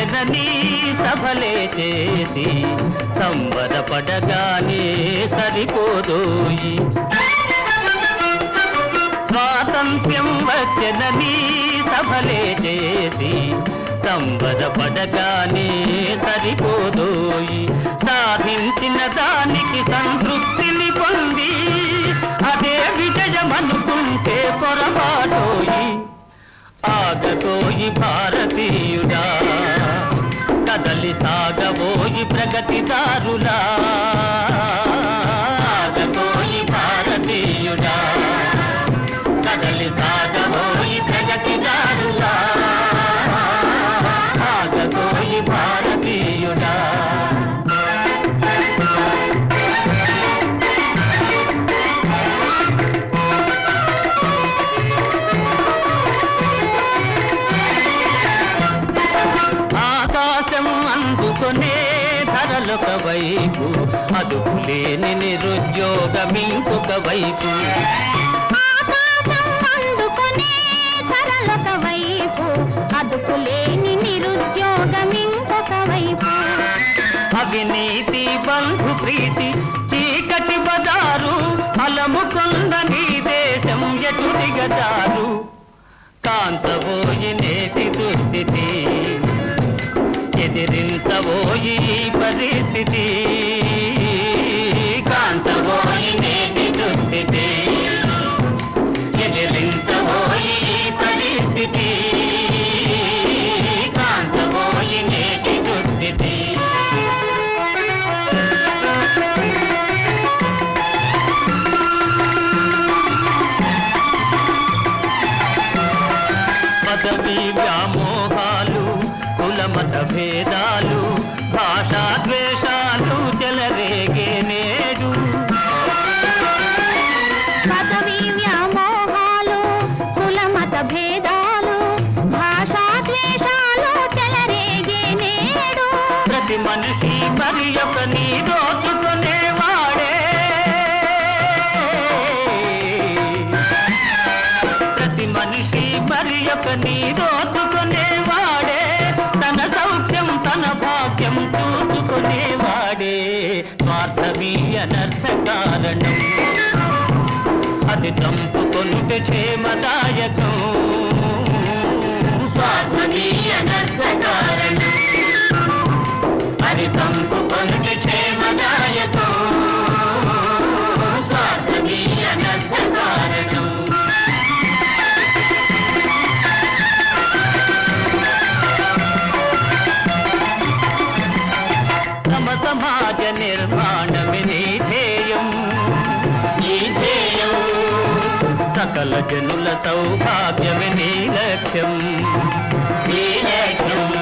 వచ్చెనని సభలే చేసి సంబరపడగానే సరిపోదోయి. స్వాతంత్ర్యం వచ్చెనని సభలే చేసి సంబరపడగానే సరిపోదోయి. సాధించిన దానికి సంతృప్తిని పొంది అదే విజయమనుకుంటే పొరపాటోయి. ఆగతోయి భారతీయుడా, కదలి సాగబోయి ప్రగతిదారులా. ఆగతోయి భారతీయుడా, కదలి సాగబోయి ప్రగతిదారులా. ఆగతోయి భారతీయుడా. అందుకొనే ధరలొక వైపు, అదుపులేని నిరుద్యోగం ఇంకొక వైపు. అందుకొనే ధరలొక వైపు, అదుపులేని నిరుద్యోగం ఇంకొక వైపు. అవినీతి బంధు ప్రీతి చీకటి బజారు, అలముకొండ నీ దేశం ఎటు దిగజారు. కాంతబోయి నేటి దుస్థితి, ఎదిరించబోయి పరిస్థితి. కాంతబోయి నేటి దుస్థితి, ఎదిరించబోయి పరిస్థితి. కాంతబోయి నేటి దుస్థితి. పదవి వ్యామోహాలు, కులమత భేదాలు, భాషా ద్వేషాలు చెలరేగే నేడు. పదవి వ్యామోహాలు, కులమత భేదాలు, భాషా ద్వేషాలు చెలరేగే నేడు. ప్రతి మనిషి మరి ఒక నీ దోచుకునేవాడే. ప్రతి మనిషి మరి ఒక నీ దోచుకునేవాడే. తన సౌఖ్యం తన భాగ్యం చూసుకునేవాడే. స్వార్థమీ అనర్థ కారణం, అది చంపుకొనుటే క్షేమదాయకం. స్వార్థమీ అనర్థ కారణం, అది చంపుకొనుటే క్షేమదాయకం. స్వార్థమీ అనర్థ కారణం. సమాజ నిర్మాణమే నీ ధ్యేయం, నీ ధ్యేయం. సకల జనుల సౌభాగ్యమే నీ లక్ష్యం, నీ లక్ష్యం.